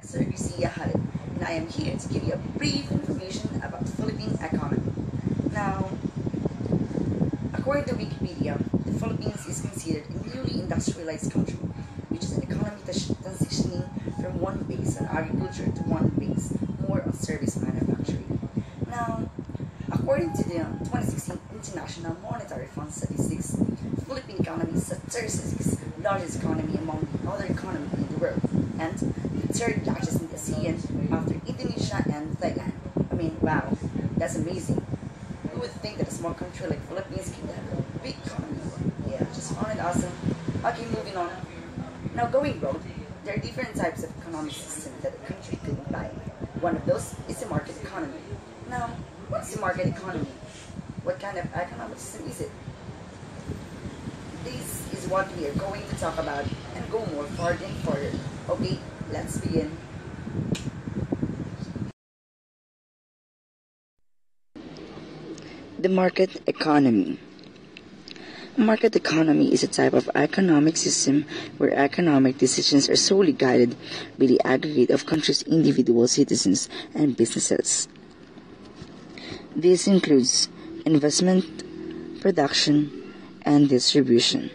Dexther, Jalit, and I am here to give you a brief information about Philippine economy. Now, according to Wikipedia, the Philippines is considered a newly industrialized country, which is an economy transitioning from one base on agriculture to one base more on service manufacturing. Now, according to the 2016 International Monetary Fund statistics, the Philippine economy is the 36th largest economy among other economies in the world, and the third largest in the ASEAN after Indonesia and Thailand. I mean, wow, that's amazing. Who would think that a small country like Philippines can have a big economy? Yeah, just found it awesome. Okay, moving on. Now, going broad, there are different types of economic systems that a country could apply. One of those is the market economy. Now, what's the market economy? What kind of economic system is it? This is what we are going to talk about and go more further and further. Okay, let's begin. The market economy. A market economy is a type of economic system where economic decisions are solely guided by the aggregate of countries' individual citizens and businesses. This includes investment, production, and distribution.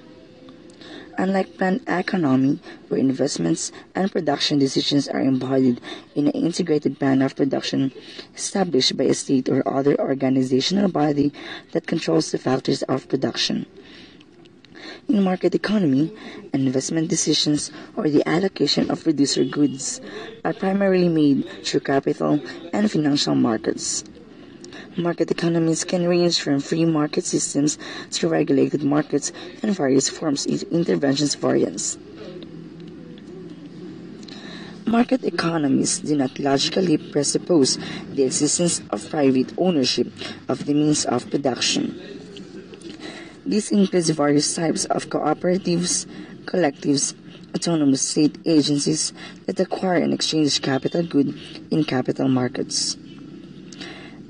Unlike planned economy, where investments and production decisions are embodied in an integrated plan of production established by a state or other organizational body that controls the factors of production. In market economy, investment decisions or the allocation of producer goods are primarily made through capital and financial markets. Market economies can range from free market systems to regulated markets and various forms of interventions variance. Market economies do not logically presuppose the existence of private ownership of the means of production. This includes various types of cooperatives, collectives, autonomous state agencies that acquire and exchange capital good in capital markets.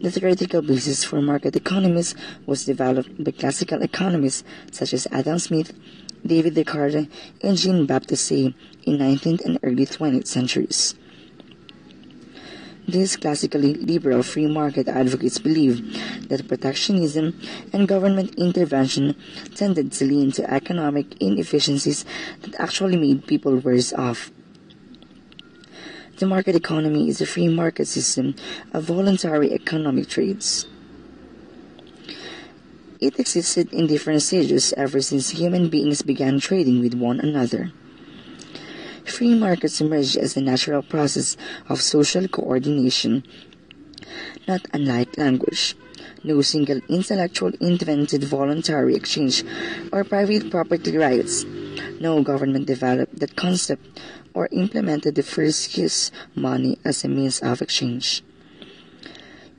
The theoretical basis for market economies was developed by classical economists such as Adam Smith, David Ricardo, and Jean-Baptiste Say in 19th and early 20th centuries. These classically liberal free market advocates believed that protectionism and government intervention tended to lead to economic inefficiencies that actually made people worse off. The market economy is a free market system of voluntary economic trades. It existed in different stages ever since human beings began trading with one another. Free markets emerged as a natural process of social coordination, not unlike language. No single intellectual invented voluntary exchange or private property rights. No government developed that concept or implemented the first use money as a means of exchange.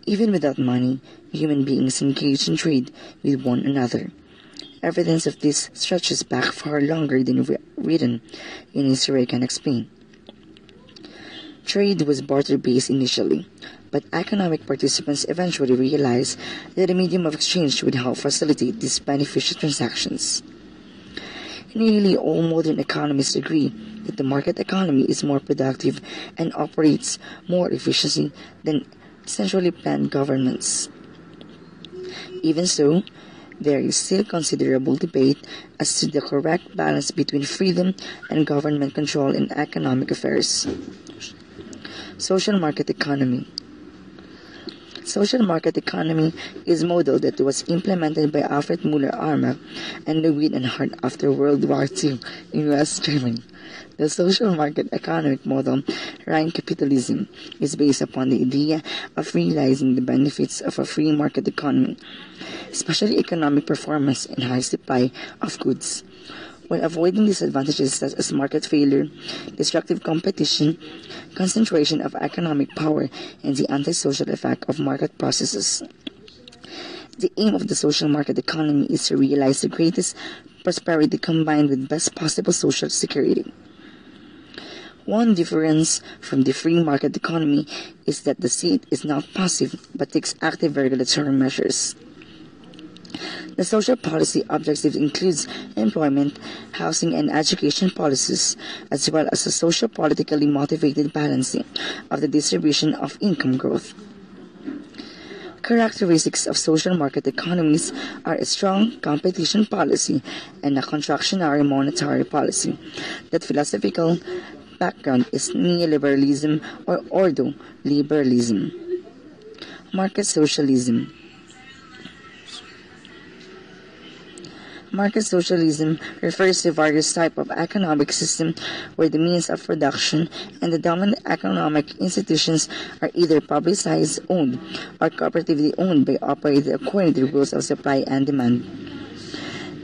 Even without money, human beings engaged in trade with one another. Evidence of this stretches back far longer than written in history can explain. Trade was barter-based initially, but economic participants eventually realized that a medium of exchange would help facilitate these beneficial transactions. Nearly all modern economists agree that the market economy is more productive and operates more efficiently than centrally planned governments. Even so, there is still considerable debate as to the correct balance between freedom and government control in economic affairs. Social market economy. Social market economy is a model that was implemented by Alfred Muller-Armach and Lewin and Hart after World War II in West Germany. The social market economic model, Rhine capitalism, is based upon the idea of realizing the benefits of a free market economy, especially economic performance and high supply of goods, while avoiding disadvantages such as market failure, destructive competition, concentration of economic power, and the antisocial effect of market processes. The aim of the social market economy is to realize the greatest prosperity combined with best possible social security. One difference from the free market economy is that the state is not passive but takes active regulatory measures. The social policy objective includes employment, housing, and education policies, as well as a socio-politically motivated balancing of the distribution of income growth. Characteristics of social market economies are a strong competition policy and a contractionary monetary policy. That philosophical background is neoliberalism or ordo-liberalism. Market socialism. Market socialism refers to various types of economic system where the means of production and the dominant economic institutions are either publicized, owned, or cooperatively owned by operated according to the rules of supply and demand.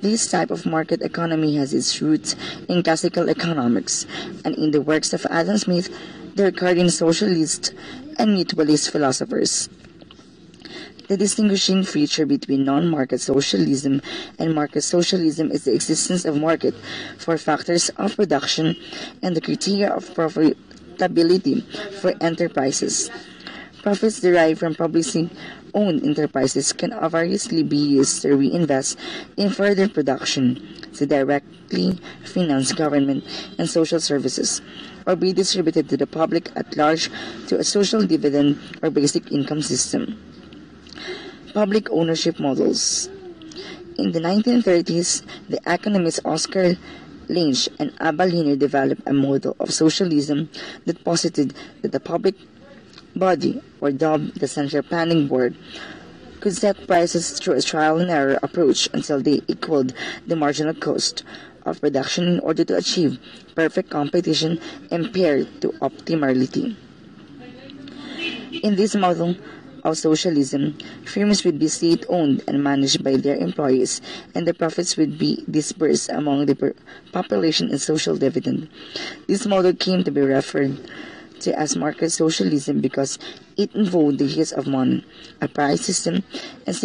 This type of market economy has its roots in classical economics, and in the works of Adam Smith, the recording socialist and mutualist philosophers. The distinguishing feature between non-market socialism and market socialism is the existence of market for factors of production and the criteria of profitability for enterprises. Profits derived from publicly owned enterprises can variously be used to reinvest in further production, to directly finance government and social services, or be distributed to the public at large to a social dividend or basic income system. Public ownership models. In the 1930s, the economists Oscar Lange and Abba Liner developed a model of socialism that posited that the public body, or dubbed the Central Planning Board, could set prices through a trial and error approach until they equaled the marginal cost of production in order to achieve perfect competition and pair to optimality. In this model of socialism, firms would be state-owned and managed by their employees, and the profits would be dispersed among the population in social dividend. This model came to be referred to as market socialism because it involved the use of money, a price system, and